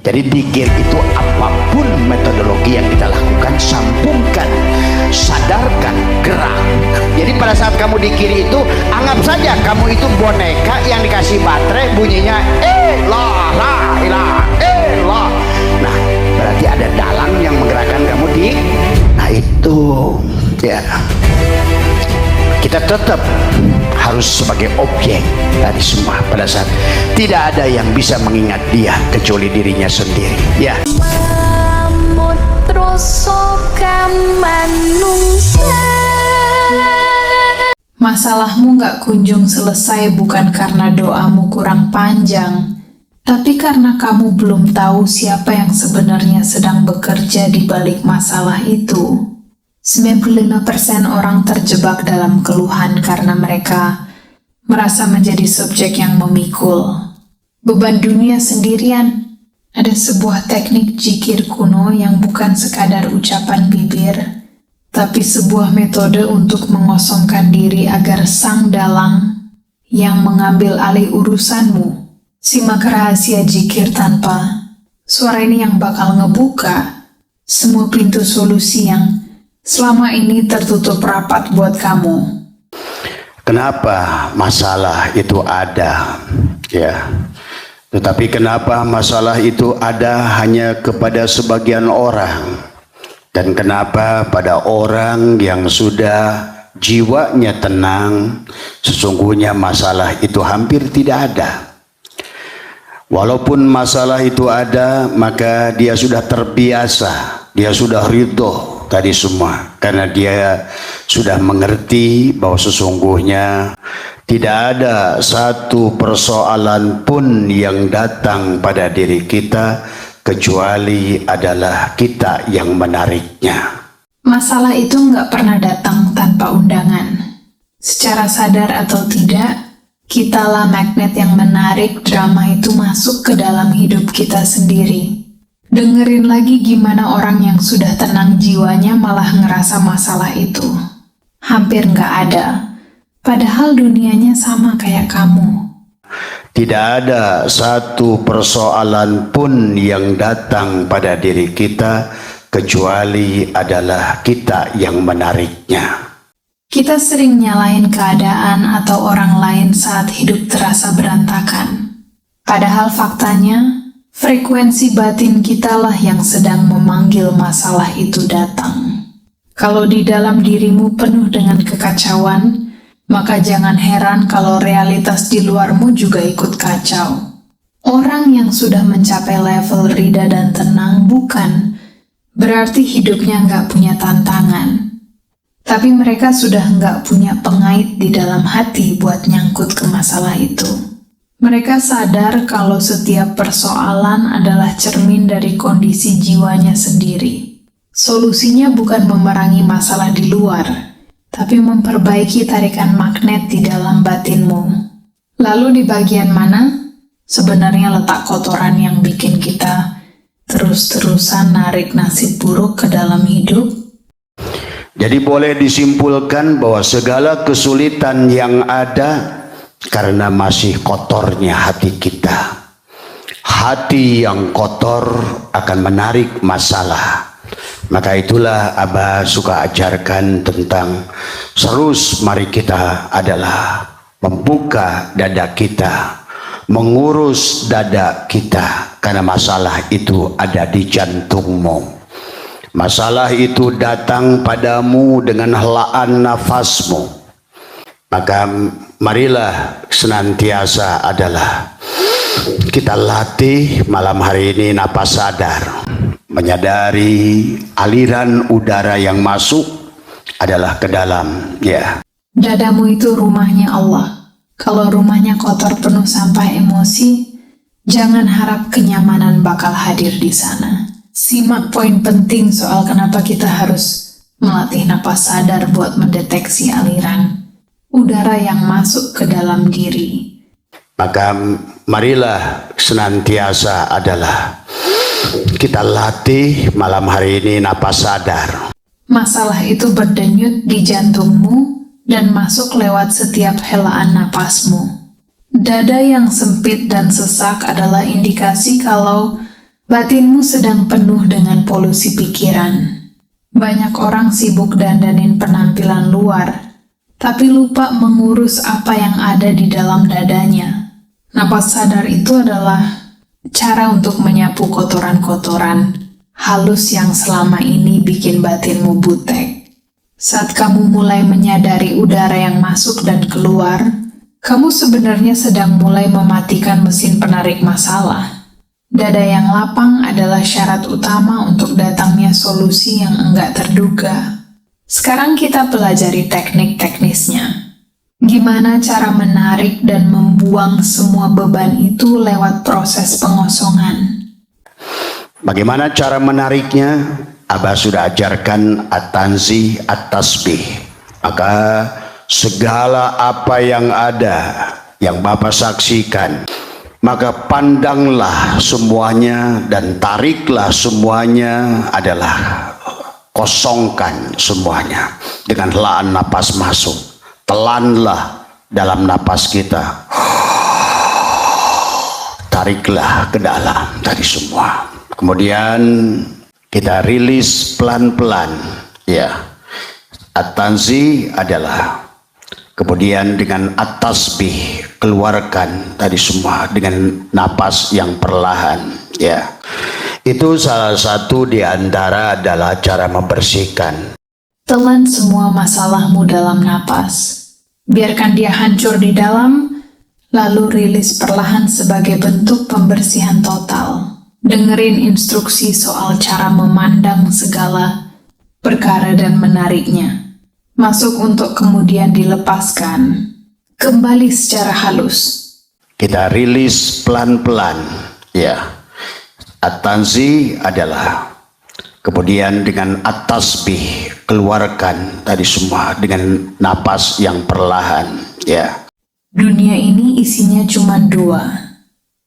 Jadi dikir itu apapun metodologi yang kita lakukan, sambungkan, sadarkan, gerak. Jadi pada saat kamu dikir itu, anggap saja kamu itu boneka yang dikasih baterai, bunyinya la la ilah la. Nah, berarti ada dalang yang menggerakkan kamu di. Nah itu ya. Kita tetap harus sebagai objek dari semua pada saat tidak ada yang bisa mengingat dia kecuali dirinya sendiri. Ya. Masalahmu gak kunjung selesai bukan karena doamu kurang panjang, tapi karena kamu belum tahu siapa yang sebenarnya sedang bekerja di balik masalah itu. 95% orang terjebak dalam keluhan karena mereka merasa menjadi subjek yang memikul beban dunia sendirian. Ada sebuah teknik zikir kuno yang bukan sekadar ucapan bibir, tapi sebuah metode untuk mengosongkan diri agar sang dalang yang mengambil alih urusanmu. Simak rahasia zikir tanpa suara ini yang bakal ngebuka semua pintu solusi yang selama ini tertutup rapat buat kamu. Kenapa masalah itu ada? Ya. Tetapi kenapa masalah itu ada hanya kepada sebagian orang? Dan kenapa pada orang yang sudah jiwanya tenang, sesungguhnya masalah itu hampir tidak ada. Walaupun masalah itu ada, maka dia sudah terbiasa, dia sudah ridho tadi semua, karena dia sudah mengerti bahwa sesungguhnya tidak ada satu persoalan pun yang datang pada diri kita kecuali adalah kita yang menariknya. Masalah itu nggak pernah datang tanpa undangan. Secara sadar atau tidak, kitalah magnet yang menarik drama itu masuk ke dalam hidup kita sendiri. Dengerin lagi gimana orang yang sudah tenang jiwanya malah ngerasa masalah itu hampir nggak ada, padahal dunianya sama kayak kamu. Tidak ada satu persoalan pun yang datang pada diri kita kecuali adalah kita yang menariknya. Kita sering nyalain keadaan atau orang lain saat hidup terasa berantakan. Padahal faktanya, frekuensi batin kitalah yang sedang memanggil masalah itu datang. Kalau di dalam dirimu penuh dengan kekacauan, maka jangan heran kalau realitas di luarmu juga ikut kacau. Orang yang sudah mencapai level rida dan tenang bukan berarti hidupnya nggak punya tantangan. Tapi mereka sudah nggak punya pengait di dalam hati buat nyangkut ke masalah itu. Mereka sadar kalau setiap persoalan adalah cermin dari kondisi jiwanya sendiri. Solusinya bukan memerangi masalah di luar, tapi memperbaiki tarikan magnet di dalam batinmu. Lalu di bagian mana sebenarnya letak kotoran yang bikin kita terus-terusan narik nasib buruk ke dalam hidup? Jadi boleh disimpulkan bahwa segala kesulitan yang ada karena masih kotornya hati kita. Hati yang kotor akan menarik masalah. Maka itulah Abah suka ajarkan tentang terus mari kita adalah membuka dada kita, mengurus dada kita, karena masalah itu ada di jantungmu. Masalah itu datang padamu dengan helaan nafasmu. Maka marilah senantiasa adalah kita latih malam hari ini napas sadar, menyadari aliran udara yang masuk adalah ke dalam, ya. Dadamu itu rumahnya Allah. Kalau rumahnya kotor penuh sampah emosi, jangan harap kenyamanan bakal hadir di sana. Simak poin penting soal kenapa kita harus melatih napas sadar buat mendeteksi aliran udara yang masuk ke dalam diri. Maka marilah senantiasa adalah kita latih malam hari ini napas sadar. Masalah itu berdenyut di jantungmu dan masuk lewat setiap helaan napasmu. Dada yang sempit dan sesak adalah indikasi kalau Batinmu sedang penuh dengan polusi pikiran. Banyak orang sibuk dandanin penampilan luar, tapi lupa mengurus apa yang ada di dalam dadanya. Napas sadar itu adalah cara untuk menyapu kotoran-kotoran halus yang selama ini bikin batinmu butek. Saat kamu mulai menyadari udara yang masuk dan keluar, kamu sebenarnya sedang mulai mematikan mesin penarik masalah. Dada yang lapang adalah syarat utama untuk datangnya solusi yang enggak terduga. Sekarang kita pelajari teknik-teknisnya. Gimana cara menarik dan membuang semua beban itu lewat proses pengosongan. Bagaimana cara menariknya? Abah sudah ajarkan at-tanzih, at-tasbih. Maka segala apa yang ada, yang Bapak saksikan, maka pandanglah semuanya dan tariklah semuanya adalah kosongkan semuanya. Dengan helaan napas masuk, telanlah dalam napas kita, tariklah ke dalam dari semua. Kemudian kita rilis pelan-pelan, ya. At-tanzih adalah, kemudian dengan at-tasbih keluarkan tadi semua dengan napas yang perlahan, ya. Itu salah satu di antara adalah cara membersihkan. Telan semua masalahmu dalam napas. Biarkan dia hancur di dalam, lalu rilis perlahan sebagai bentuk pembersihan total. Dengerin instruksi soal cara memandang segala perkara dan menariknya. Masuk untuk kemudian dilepaskan. Kembali secara halus. Kita rilis pelan-pelan, ya. At-tanzih adalah, kemudian dengan at-tasbih keluarkan tadi semua dengan napas yang perlahan, ya. Dunia ini isinya cuma dua.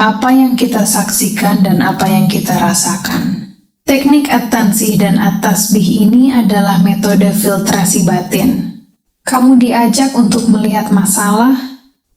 Apa yang kita saksikan dan apa yang kita rasakan. Teknik at-tanzih dan at-tasbih ini adalah metode filtrasi batin. Kamu diajak untuk melihat masalah,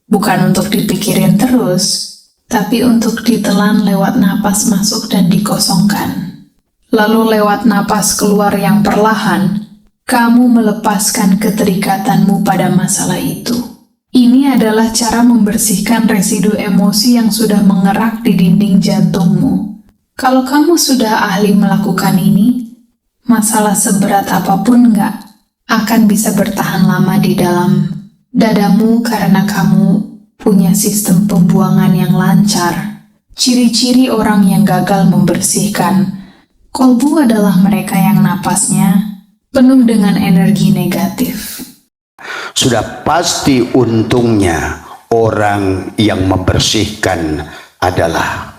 bukan untuk dipikirin terus, tapi untuk ditelan lewat napas masuk dan dikosongkan. Lalu lewat napas keluar yang perlahan, kamu melepaskan keterikatanmu pada masalah itu. Ini adalah cara membersihkan residu emosi yang sudah mengerak di dinding jantungmu. Kalau kamu sudah ahli melakukan ini, masalah seberat apapun nggak akan bisa bertahan lama di dalam dadamu karena kamu punya sistem pembuangan yang lancar. Ciri-ciri orang yang gagal membersihkan kolbu adalah mereka yang napasnya penuh dengan energi negatif. Sudah pasti untungnya orang yang membersihkan adalah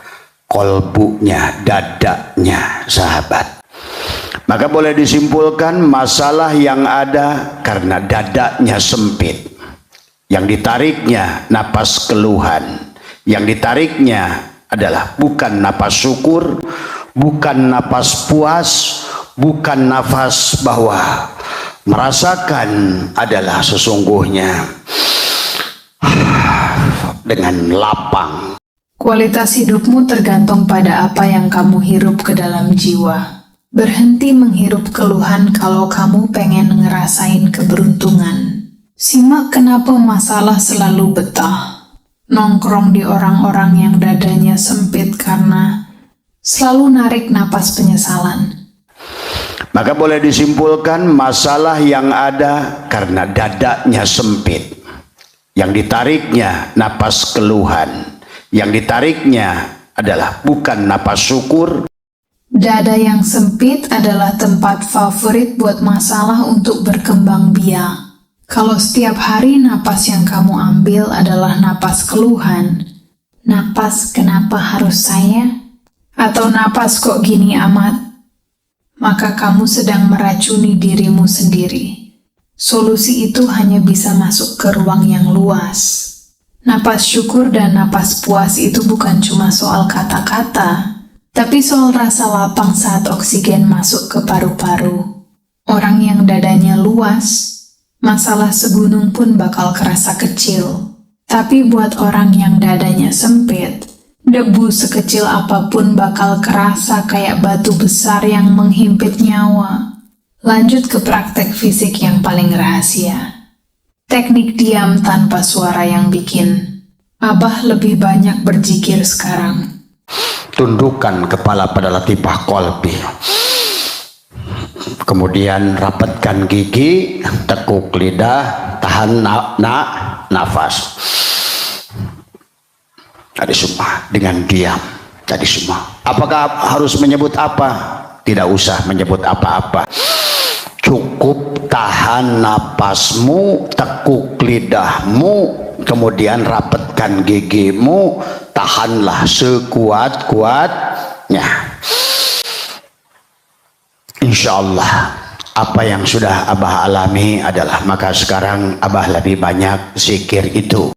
kolbunya, dadanya, sahabat. Maka boleh disimpulkan masalah yang ada karena dadanya sempit. Yang ditariknya napas keluhan. Yang ditariknya adalah bukan napas syukur, bukan napas puas, bukan nafas bahwa merasakan adalah sesungguhnya dengan lapang. Kualitas hidupmu tergantung pada apa yang kamu hirup ke dalam jiwa. Berhenti menghirup keluhan kalau kamu pengen ngerasain keberuntungan. Simak kenapa masalah selalu betah. Nongkrong di orang-orang yang dadanya sempit karena selalu narik napas penyesalan. Maka boleh disimpulkan masalah yang ada karena dadanya sempit. Yang ditariknya napas keluhan. Yang ditariknya adalah bukan napas syukur. Dada yang sempit adalah tempat favorit buat masalah untuk berkembang biak. Kalau setiap hari napas yang kamu ambil adalah napas keluhan, napas kenapa harus saya, atau napas kok gini amat, maka kamu sedang meracuni dirimu sendiri. Solusi itu hanya bisa masuk ke ruang yang luas. Napas syukur dan napas puas itu bukan cuma soal kata-kata, tapi soal rasa lapang saat oksigen masuk ke paru-paru. Orang yang dadanya luas, masalah segunung pun bakal kerasa kecil. Tapi buat orang yang dadanya sempit, Debu sekecil apapun bakal kerasa kayak batu besar yang menghimpit nyawa. Lanjut ke praktek fisik yang paling rahasia. Teknik diam tanpa suara yang bikin Abah lebih banyak berzikir sekarang. Tundukkan kepala pada latifah qalbi. Kemudian rapatkan gigi, tekuk lidah, tahan nafas. Tadi semua dengan diam. Tadi semua. Apakah harus menyebut apa? Tidak usah menyebut apa-apa. Cukup tahan napasmu, tekuk lidahmu, kemudian rapatkan gigimu, tahanlah sekuat-kuatnya. Insya Allah apa yang sudah Abah alami adalah maka sekarang Abah lebih banyak zikir itu.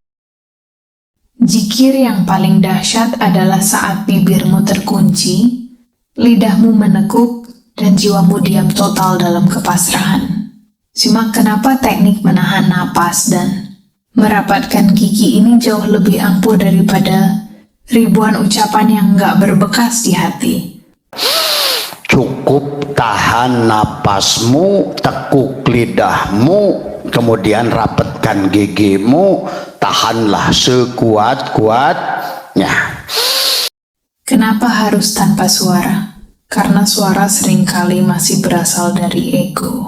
Zikir yang paling dahsyat adalah saat bibirmu terkunci, lidahmu menekuk, dan jiwamu diam total dalam kepasrahan. Simak kenapa teknik menahan napas dan merapatkan gigi ini jauh lebih ampuh daripada ribuan ucapan yang gak berbekas di hati. Cukup tahan napasmu, tekuk lidahmu, kemudian rapatkan gigimu, tahanlah sekuat-kuatnya. Kenapa harus tanpa suara? Karena suara seringkali masih berasal dari ego.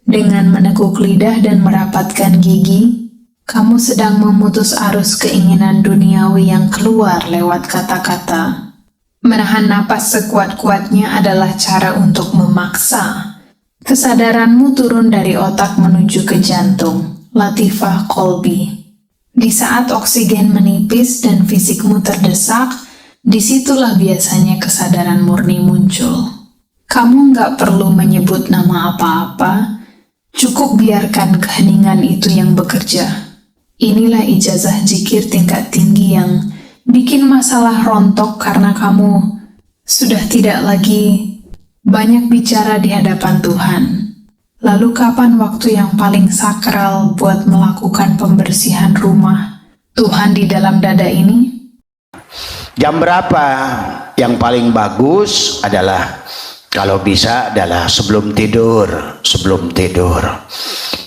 Dengan menekuk lidah dan merapatkan gigi, kamu sedang memutus arus keinginan duniawi yang keluar lewat kata-kata. Menahan napas sekuat-kuatnya adalah cara untuk memaksa kesadaranmu turun dari otak menuju ke jantung, latifah qalbi. Di saat oksigen menipis dan fisikmu terdesak, disitulah biasanya kesadaran murni muncul. Kamu nggak perlu menyebut nama apa-apa, cukup biarkan keheningan itu yang bekerja. Inilah ijazah zikir tingkat tinggi yang bikin masalah rontok karena kamu sudah tidak lagi banyak bicara di hadapan Tuhan. Lalu kapan waktu yang paling sakral buat melakukan pembersihan rumah Tuhan di dalam dada ini? Jam berapa? Yang paling bagus adalah kalau bisa adalah sebelum tidur.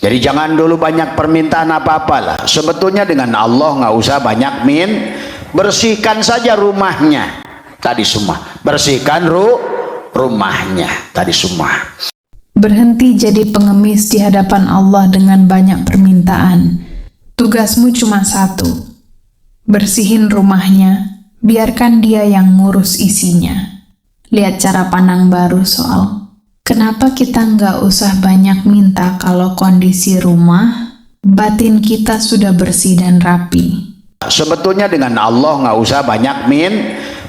Jadi jangan dulu banyak permintaan apa-apa lah. Sebetulnya dengan Allah nggak usah banyak bersihkan saja rumahnya. Tadi semua. Bersihkan rumahnya. Tadi semua. Berhenti jadi pengemis di hadapan Allah dengan banyak permintaan. Tugasmu cuma satu. Bersihin rumahnya. Biarkan dia yang ngurus isinya. Lihat cara pandang baru soal kenapa kita nggak usah banyak minta kalau kondisi rumah, batin kita sudah bersih dan rapi. Sebetulnya dengan Allah nggak usah banyak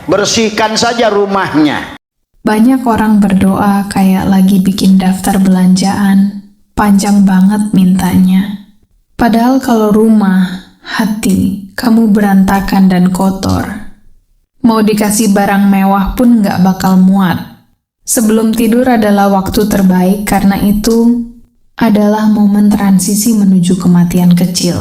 bersihkan saja rumahnya. Banyak orang berdoa kayak lagi bikin daftar belanjaan, panjang banget mintanya. Padahal kalau rumah, hati, kamu berantakan dan kotor, mau dikasih barang mewah pun nggak bakal muat. Sebelum tidur adalah waktu terbaik karena itu adalah momen transisi menuju kematian kecil.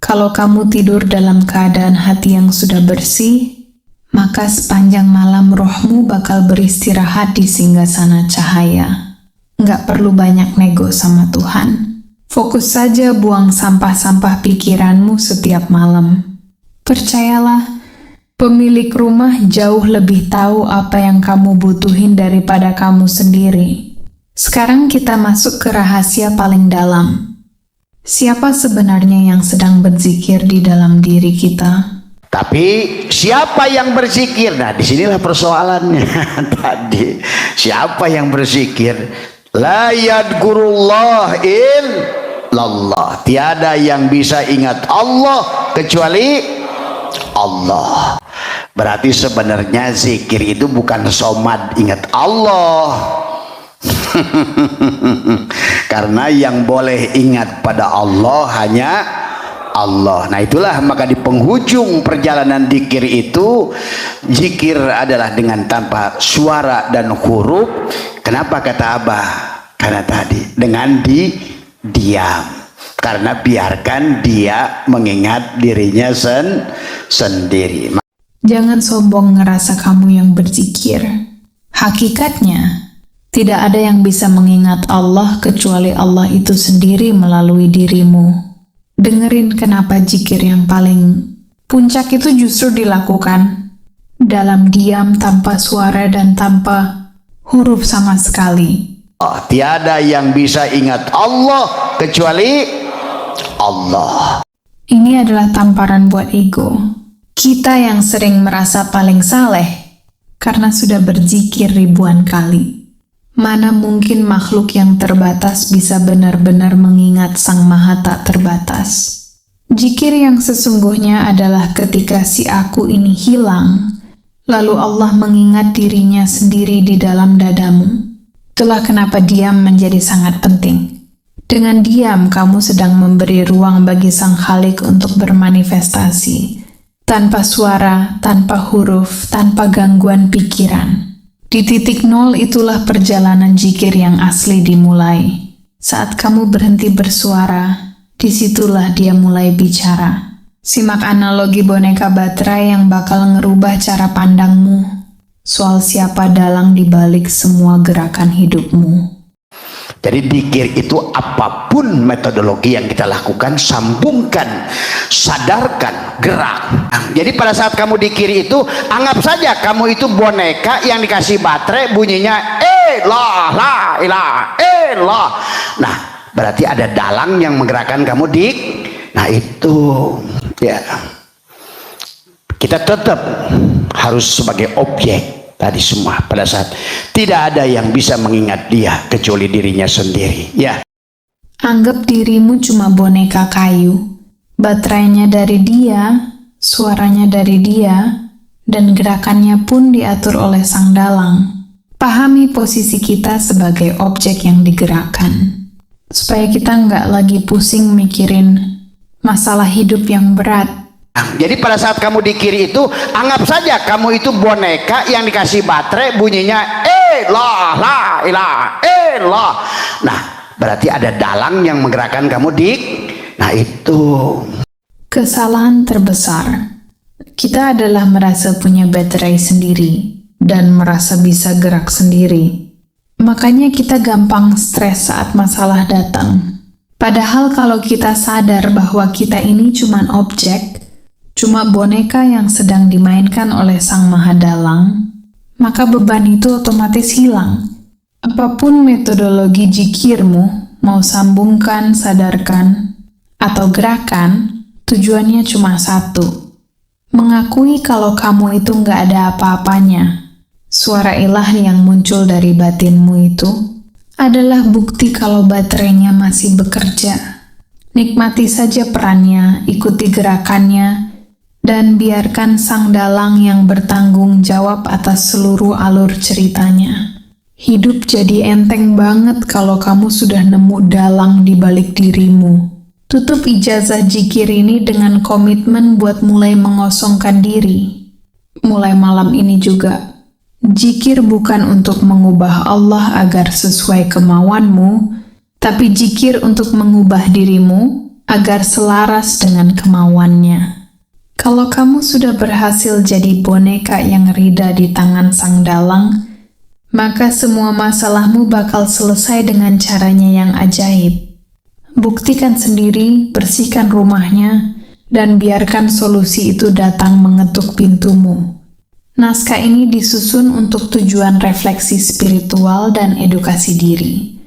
Kalau kamu tidur dalam keadaan hati yang sudah bersih, maka sepanjang malam rohmu bakal beristirahat di singgasana cahaya. Nggak perlu banyak nego sama Tuhan. Fokus saja buang sampah-sampah pikiranmu setiap malam. Percayalah, pemilik rumah jauh lebih tahu apa yang kamu butuhin daripada kamu sendiri. Sekarang kita masuk ke rahasia paling dalam. Siapa sebenarnya yang sedang berzikir di dalam diri kita? Tapi siapa yang berzikir? Nah, disinilah persoalannya tadi. Siapa yang berzikir? La yadkurullah illallah. Tiada yang bisa ingat Allah kecuali Allah. Berarti sebenarnya zikir itu bukan somad ingat Allah. Karena yang boleh ingat pada Allah hanya Allah. Nah itulah maka di penghujung perjalanan zikir itu, zikir adalah dengan tanpa suara dan huruf. Kenapa kata Abah? Karena tadi dengan diam. Karena biarkan dia mengingat dirinya sendiri. Jangan sombong ngerasa kamu yang berzikir. Hakikatnya, tidak ada yang bisa mengingat Allah kecuali Allah itu sendiri melalui dirimu. Dengerin kenapa zikir yang paling puncak itu justru dilakukan dalam diam, tanpa suara dan tanpa huruf sama sekali. Tiada yang bisa ingat Allah kecuali Allah. Ini adalah tamparan buat ego. Kita yang sering merasa paling saleh karena sudah berzikir ribuan kali. Mana mungkin makhluk yang terbatas bisa benar-benar mengingat Sang Maha tak terbatas. Zikir yang sesungguhnya adalah ketika si aku ini hilang, lalu Allah mengingat dirinya sendiri di dalam dadamu. Itulah kenapa diam menjadi sangat penting. Dengan diam, kamu sedang memberi ruang bagi Sang Khalik untuk bermanifestasi. Tanpa suara, tanpa huruf, tanpa gangguan pikiran. Di titik nol itulah perjalanan zikir yang asli dimulai. Saat kamu berhenti bersuara, disitulah dia mulai bicara. Simak analogi boneka baterai yang bakal ngerubah cara pandangmu soal siapa dalang di balik semua gerakan hidupmu. Jadi zikir itu apapun metodologi yang kita lakukan, sambungkan, sadarkan, gerak. Jadi pada saat kamu zikir itu, anggap saja kamu itu boneka yang dikasih baterai, bunyinya la ilah. Nah, berarti ada dalang yang menggerakkan kamu nah itu ya. Kita tetap harus sebagai objek tadi semua. Pada saat tidak ada yang bisa mengingat dia kecuali dirinya sendiri, ya. Anggap dirimu cuma boneka kayu. Baterainya dari dia, suaranya dari dia, dan gerakannya pun diatur oleh sang dalang. Pahami posisi kita sebagai objek yang digerakkan, supaya kita nggak lagi pusing mikirin masalah hidup yang berat. Jadi pada saat kamu zikir itu, anggap saja kamu itu boneka yang dikasih baterai, bunyinya la ilah. Nah, berarti ada dalang yang menggerakkan kamu nah itu. Kesalahan terbesar kita adalah merasa punya baterai sendiri dan merasa bisa gerak sendiri. Makanya kita gampang stres saat masalah datang. Padahal kalau kita sadar bahwa kita ini cuma objek, cuma boneka yang sedang dimainkan oleh Sang Maha Dalang, maka beban itu otomatis hilang. Apapun metodologi zikirmu, mau sambungkan, sadarkan, atau gerakan, tujuannya cuma satu. Mengakui kalau kamu itu nggak ada apa-apanya. Suara ilah yang muncul dari batinmu itu adalah bukti kalau baterainya masih bekerja. Nikmati saja perannya, ikuti gerakannya, dan biarkan sang dalang yang bertanggung jawab atas seluruh alur ceritanya. Hidup jadi enteng banget kalau kamu sudah nemu dalang di balik dirimu. Tutup ijazah zikir ini dengan komitmen buat mulai mengosongkan diri. Mulai malam ini juga. Zikir bukan untuk mengubah Allah agar sesuai kemauanmu, tapi zikir untuk mengubah dirimu agar selaras dengan kemauannya. Kalau kamu sudah berhasil jadi boneka yang rida di tangan sang dalang, maka semua masalahmu bakal selesai dengan caranya yang ajaib. Buktikan sendiri, bersihkan rumahnya, dan biarkan solusi itu datang mengetuk pintumu. Naskah ini disusun untuk tujuan refleksi spiritual dan edukasi diri.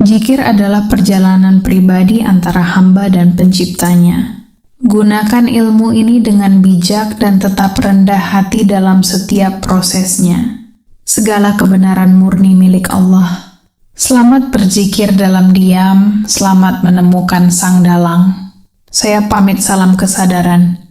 Zikir adalah perjalanan pribadi antara hamba dan penciptanya. Gunakan ilmu ini dengan bijak dan tetap rendah hati dalam setiap prosesnya. Segala kebenaran murni milik Allah. Selamat berzikir dalam diam, selamat menemukan sang dalang. Saya pamit, salam kesadaran.